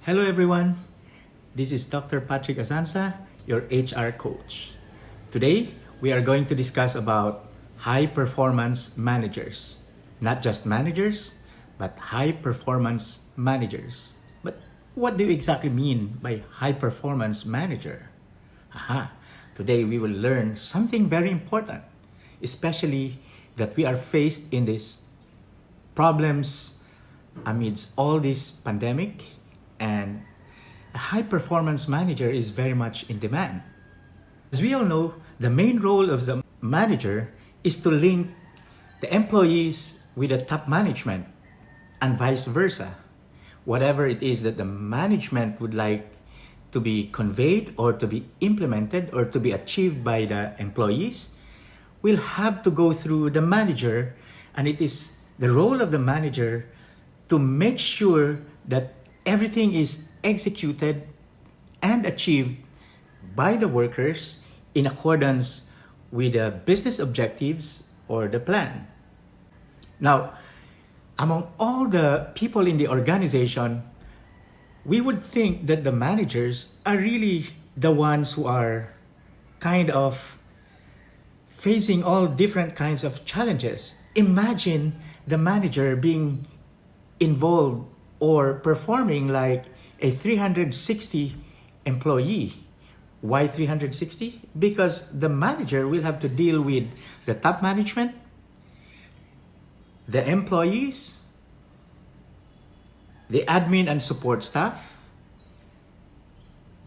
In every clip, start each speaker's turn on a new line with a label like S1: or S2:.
S1: Hello everyone, this is Dr. Patrick Azanza, your HR coach. Today, we are going to discuss about high performance managers. Not just managers, but high performance managers. But what do you exactly mean by high performance manager? Aha, today we will learn something very important, especially that we are faced in these problems amidst all this pandemic, and a high performance manager is very much in demand. As we all know, the main role of the manager is to link the employees with the top management and vice versa. Whatever it is that the management would like to be conveyed or to be implemented or to be achieved by the employees will have to go through the manager, and it is the role of the manager to make sure that everything is executed and achieved by the workers in accordance with the business objectives or the plan. Now, among all the people in the organization, we would think that the managers are really the ones who are kind of facing all different kinds of challenges. Imagine the manager being involved or performing like a 360 employee. Why 360? Because the manager will have to deal with the top management, the employees, the admin and support staff,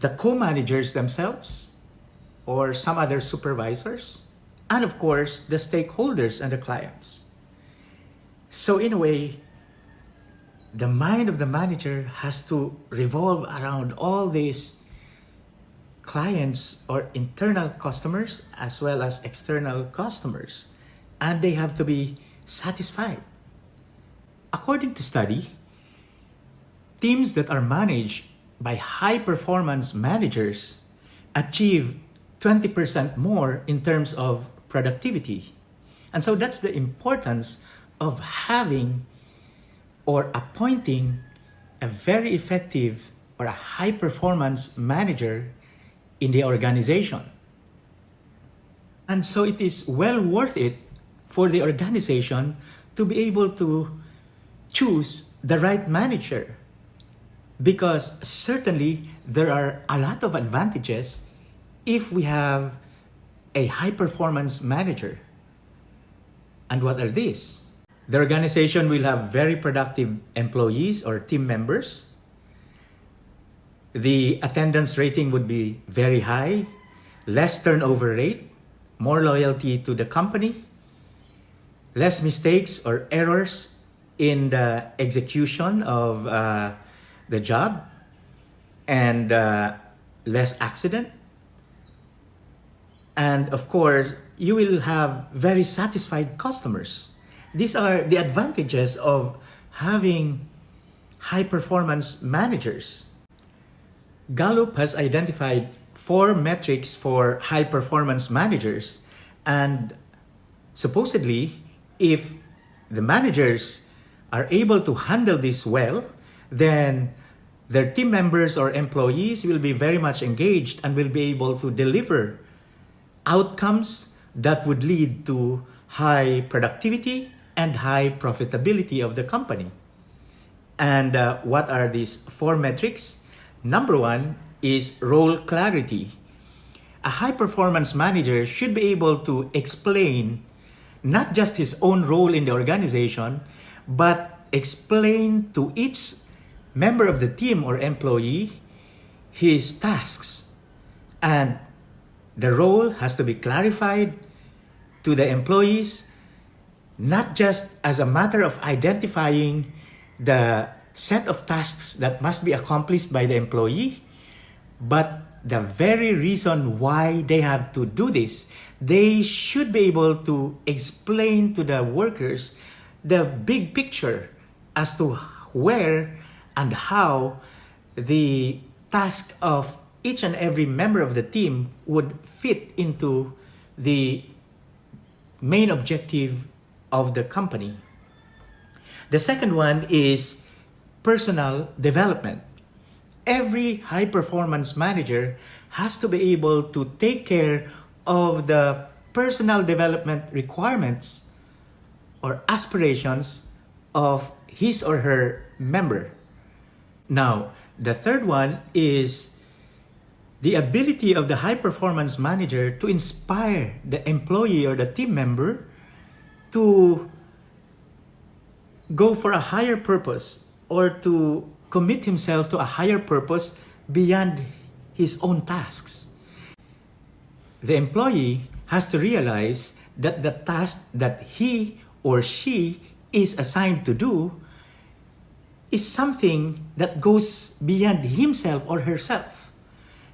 S1: the co-managers themselves, or some other supervisors, and of course, the stakeholders and the clients. So in a way, the mind of the manager has to revolve around all these clients or internal customers as well as external customers, and they have to be satisfied. According to study, teams that are managed by high performance managers achieve 20% more in terms of productivity. And so that's the importance of having or appointing a very effective or a high performance manager in the organization. And so it is well worth it for the organization to be able to choose the right manager, because certainly there are a lot of advantages if we have a high performance manager. And what are these? The organization will have very productive employees or team members. The attendance rating would be very high, less turnover rate, more loyalty to the company, less mistakes or errors in the execution of the job, and less accident. And of course, you will have very satisfied customers. These are the advantages of having high performance managers. Gallup has identified 4 metrics for high performance managers, and supposedly, if the managers are able to handle this well, then their team members or employees will be very much engaged and will be able to deliver outcomes that would lead to high productivity and high profitability of the company. And what are these 4 metrics? Number 1 is role clarity. A high performance manager should be able to explain not just his own role in the organization, but explain to each member of the team or employee his tasks. And the role has to be clarified to the employees, not just as a matter of identifying the set of tasks that must be accomplished by the employee, but the very reason why they have to do this. They should be able to explain to the workers the big picture as to where and how the task of each and every member of the team would fit into the main objective of the company. The second one is personal development. every high performance manager has to be able to take care of the personal development requirements or aspirations of his or her member. Now, the third one is the ability of the high performance manager to inspire the employee or the team member to go for a higher purpose or to commit himself to a higher purpose beyond his own tasks. The employee has to realize that the task that he or she is assigned to do is something that goes beyond himself or herself.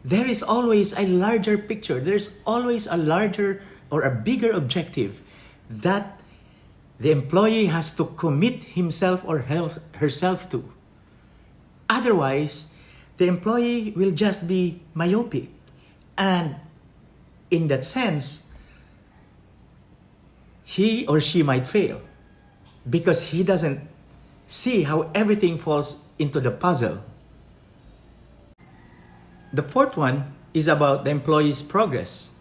S1: There is always a larger picture. There's always a larger or a bigger objective that the employee has to commit himself or herself to. Otherwise, the employee will just be myopic. And in that sense, he or she might fail because he doesn't see how everything falls into the puzzle. The fourth one is about the employee's progress.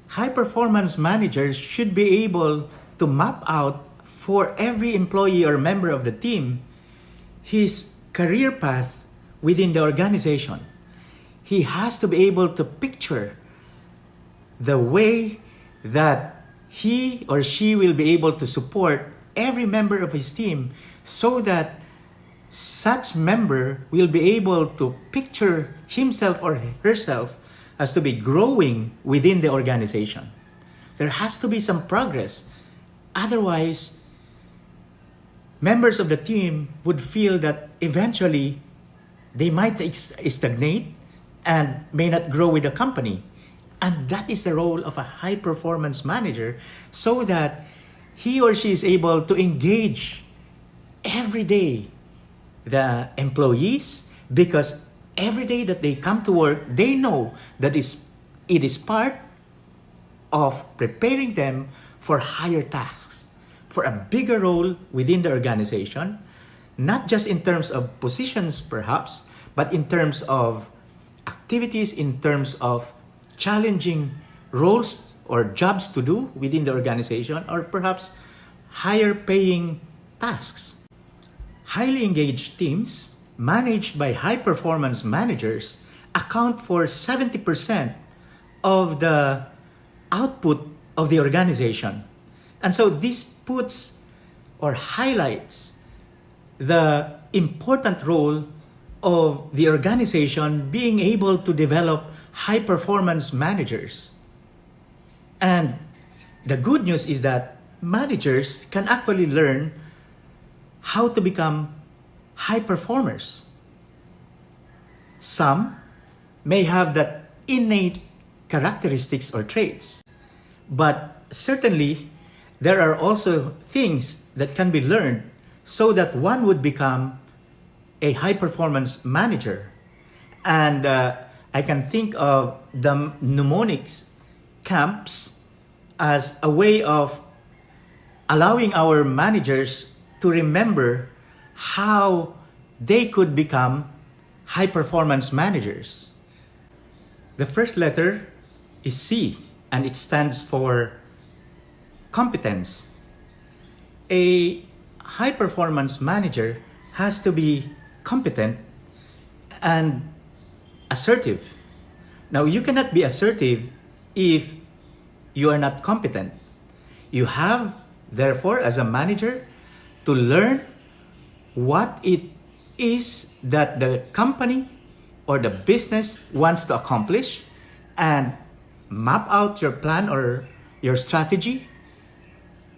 S1: High performance managers should be able to map out for every employee or member of the team his career path within the organization. He has to be able to picture the way that he or she will be able to support every member of his team so that such member will be able to picture himself or herself as to be growing within the organization. There has to be some progress. Otherwise, members of the team would feel that eventually they might stagnate and may not grow with the company. And that is the role of a high performance manager, so that he or she is able to engage every day the employees, because every day that they come to work, they know that it is part of preparing them for higher tasks, for a bigger role within the organization, not just in terms of positions perhaps, but in terms of activities, in terms of challenging roles or jobs to do within the organization, or perhaps higher paying tasks. Highly engaged teams managed by high performance managers account for 70% of the output of the organization. And so this puts or highlights the important role of the organization being able to develop high performance managers. And the good news is that managers can actually learn how to become high performers. Some may have that innate characteristics or traits, but certainly there are also things that can be learned so that one would become a high performance manager. And I can think of the mnemonics camps as a way of allowing our managers to remember how they could become high performance managers. The first letter is C, and it stands for competence. A high performance manager has to be competent and assertive. Now, you cannot be assertive if you are not competent. You have, therefore, as a manager, to learn what it is that the company or the business wants to accomplish and map out your plan or your strategy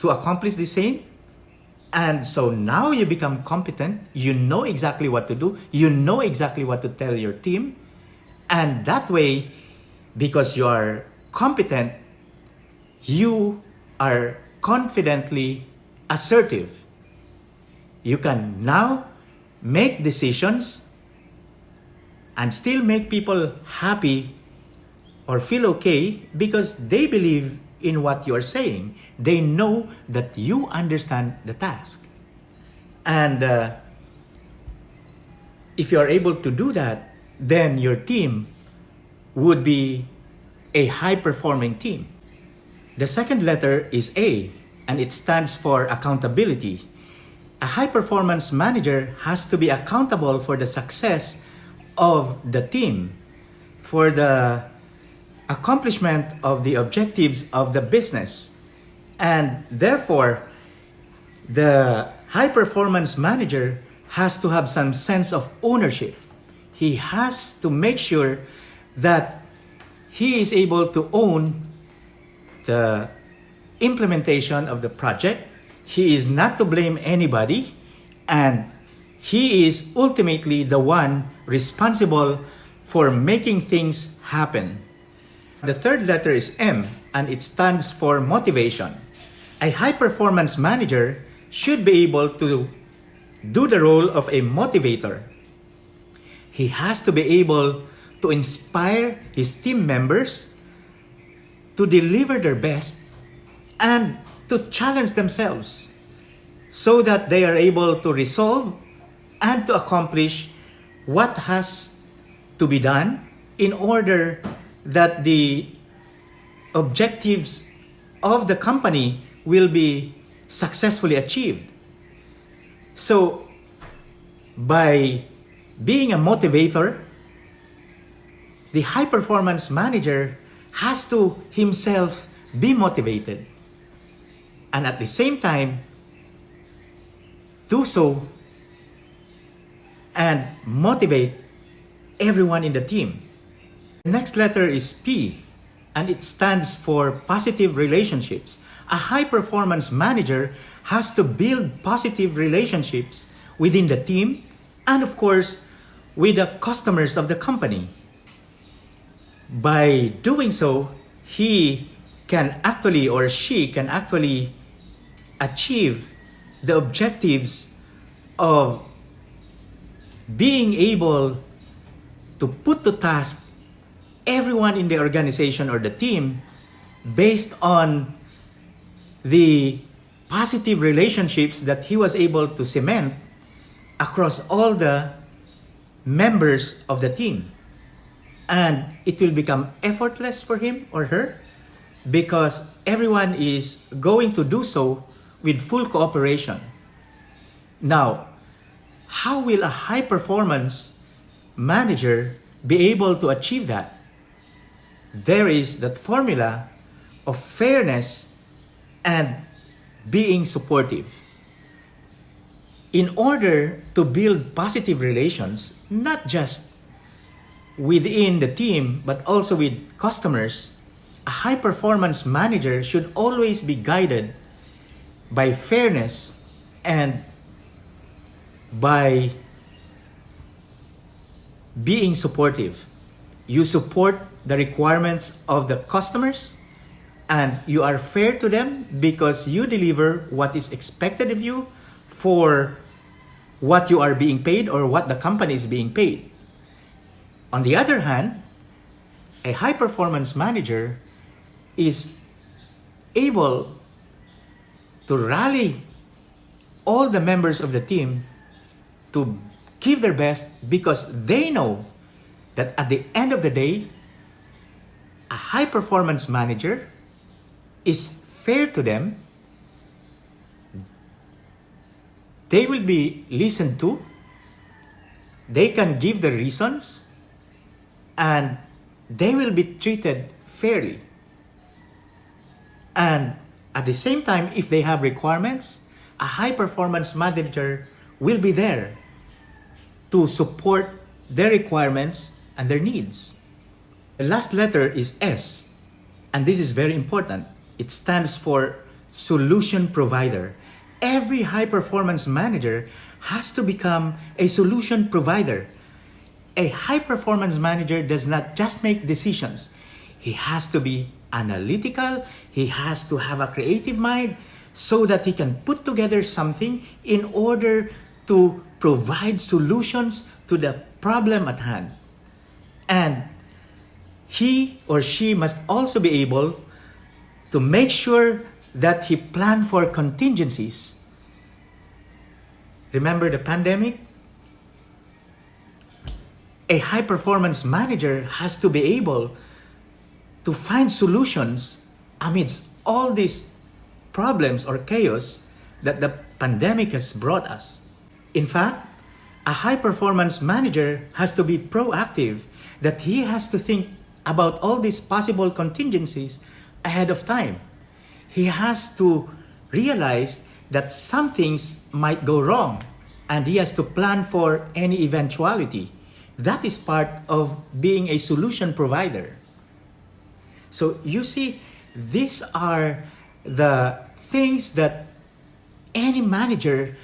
S1: to accomplish the same. And so now you become competent, you know exactly what to do, you know exactly what to tell your team. And that way, because you are competent, you are confidently assertive. You can now make decisions and still make people happy or feel okay because they believe in what you are saying. They know that you understand the task. And if you are able to do that, then your team would be a high-performing team. The second letter is A, and it stands for accountability. A high-performance manager has to be accountable for the success of the team, for the accomplishment of the objectives of the business. And therefore, the high-performance manager has to have some sense of ownership. He has to make sure that he is able to own the implementation of the project. He is not to blame anybody, and he is ultimately the one responsible for making things happen. The third letter is M, and it stands for motivation. A high-performance manager should be able to do the role of a motivator. He has to be able to inspire his team members to deliver their best and to challenge themselves so that they are able to resolve and to accomplish what has to be done in order that the objectives of the company will be successfully achieved. So, by being a motivator, the high-performance manager has to himself be motivated, and at the same time do so and motivate everyone in the team. The next letter is P, and it stands for positive relationships. A high-performance manager has to build positive relationships within the team and, of course, with the customers of the company. By doing so, he can actually, or she can actually, achieve the objectives of being able to put to task everyone in the organization or the team based on the positive relationships that he was able to cement across all the members of the team. And it will become effortless for him or her because everyone is going to do so with full cooperation. Now, how will a high-performance manager be able to achieve that? There is that formula of fairness and being supportive. In order to build positive relations, not just within the team, but also with customers, a high-performance manager should always be guided by fairness and by being supportive. You support the requirements of the customers and you are fair to them because you deliver what is expected of you for what you are being paid or what the company is being paid. On the other hand, a high-performance manager is able to rally all the members of the team to give their best because they know that at the end of the day, a high-performance manager is fair to them. They will be listened to. They can give the reasons and they will be treated fairly. And at the same time, if they have requirements, a high-performance manager will be there to support their requirements and their needs. The last letter is S, and this is very important. It stands for solution provider. Every high-performance manager has to become a solution provider. A high-performance manager does not just make decisions. He has to be analytical. He has to have a creative mind so that he can put together something in order to provide solutions to the problem at hand. And he or she must also be able to make sure that he planned for contingencies. Remember the pandemic? A high performance manager has to be able to find solutions amidst all these problems or chaos that the pandemic has brought us. In fact, a high performance manager has to be proactive, that he has to think about all these possible contingencies ahead of time. He has to realize that some things might go wrong and he has to plan for any eventuality. That is part of being a solution provider. So you see, these are the things that any manager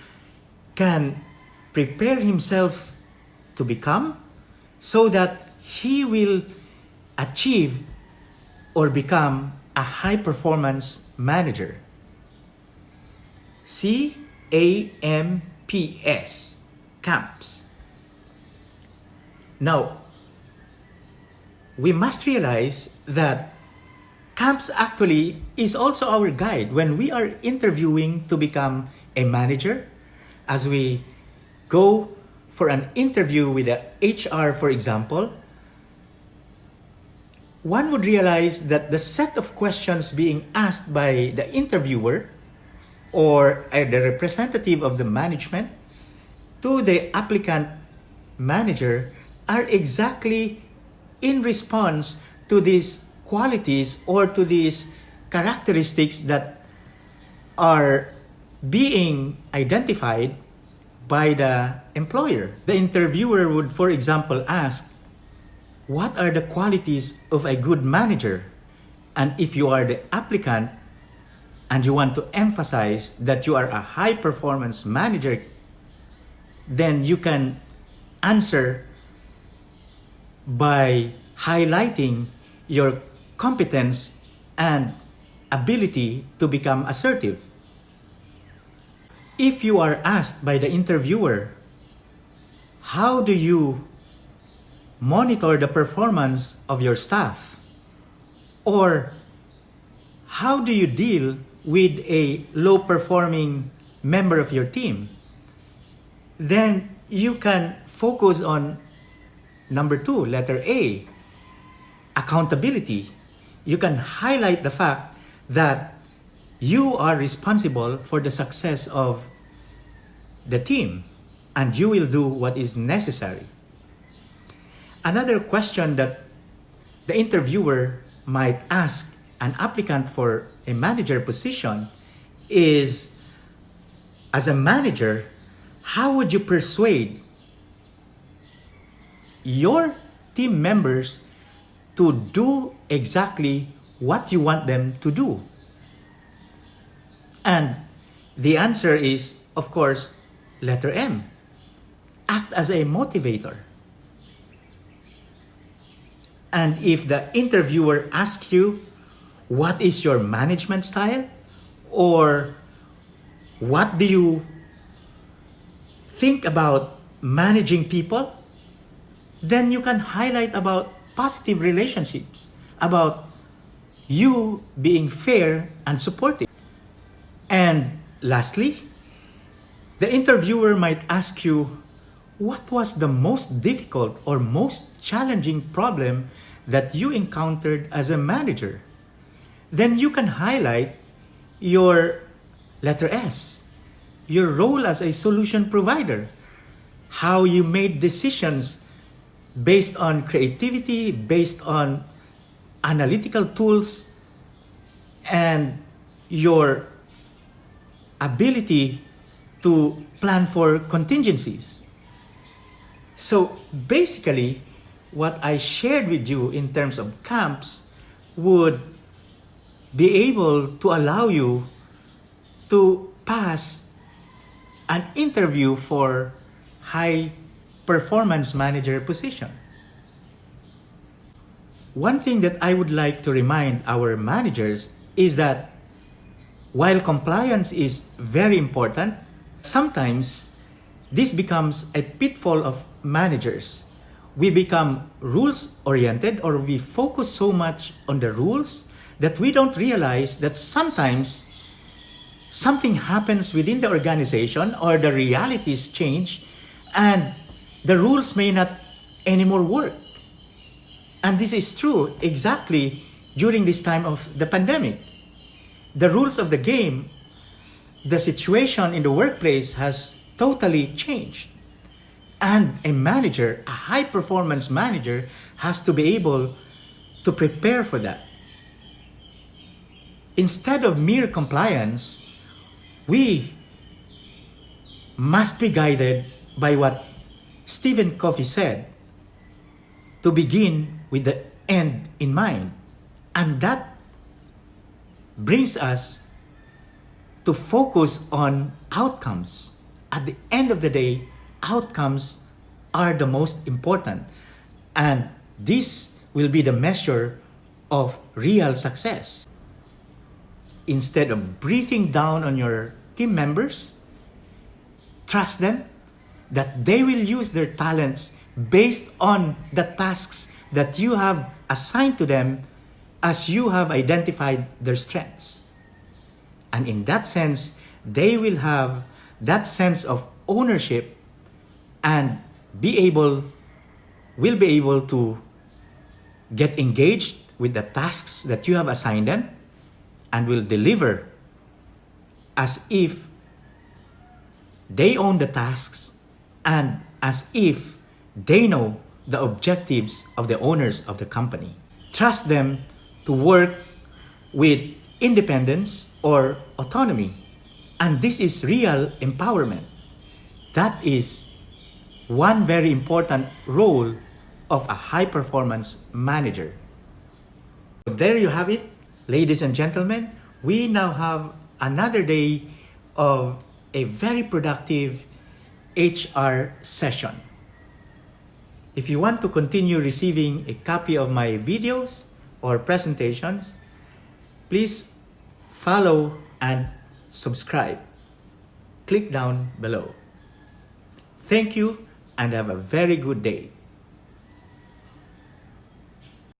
S1: can prepare himself to become so that he will achieve or become a high performance manager. CAMPS, CAMPS. Now, we must realize that CAMPS actually is also our guide when we are interviewing to become a manager. As we go for an interview with the HR, for example, one would realize that the set of questions being asked by the interviewer or the representative of the management to the applicant manager are exactly in response to these qualities or to these characteristics that are being identified by the employer. The interviewer would, for example, ask, what are the qualities of a good manager? And if you are the applicant and you want to emphasize that you are a high performance manager, then you can answer by highlighting your competence and ability to become assertive. If you are asked by the interviewer, how do you monitor the performance of your staff? Or how do you deal with a low-performing member of your team? Then you can focus on number 2, letter A, accountability. You can highlight the fact that you are responsible for the success of the team and you will do what is necessary. Another question that the interviewer might ask an applicant for a manager position is, as a manager, how would you persuade your team members to do exactly what you want them to do? And the answer is, of course, letter M. Act as a motivator. And if the interviewer asks you, what is your management style? Or what do you think about managing people? Then you can highlight about positive relationships, about you being fair and supportive. And lastly, the interviewer might ask you, what was the most difficult or most challenging problem that you encountered as a manager? Then you can highlight your letter S, your role as a solution provider, how you made decisions based on creativity, based on analytical tools, and your ability to plan for contingencies. So basically, what I shared with you in terms of camps would be able to allow you to pass an interview for high performance manager position. One thing that I would like to remind our managers is that while compliance is very important, sometimes this becomes a pitfall of managers. We become rules-oriented, or we focus so much on the rules that we don't realize that sometimes something happens within the organization or the realities change and the rules may not any more work. And this is true exactly during this time of the pandemic. The rules of the game, the situation in the workplace has totally changed. And a manager, a high performance manager, has to be able to prepare for that. Instead of mere compliance, we must be guided by what Stephen Covey said, to begin with the end in mind. And that brings us to focus on outcomes. At the end of the day, outcomes are the most important. And this will be the measure of real success. Instead of breathing down on your team members, trust them that they will use their talents based on the tasks that you have assigned to them as you have identified their strengths. And in that sense, they will have that sense of ownership and will be able to get engaged with the tasks that you have assigned them and will deliver as if they own the tasks and as if they know the objectives of the owners of the company. Trust them to work with independence or autonomy. And this is real empowerment. That is one very important role of a high-performance manager. So there you have it, ladies and gentlemen. We now have another day of a very productive HR session. If you want to continue receiving a copy of my videos or presentations, please follow and subscribe. Click down below. Thank you and have a very good day.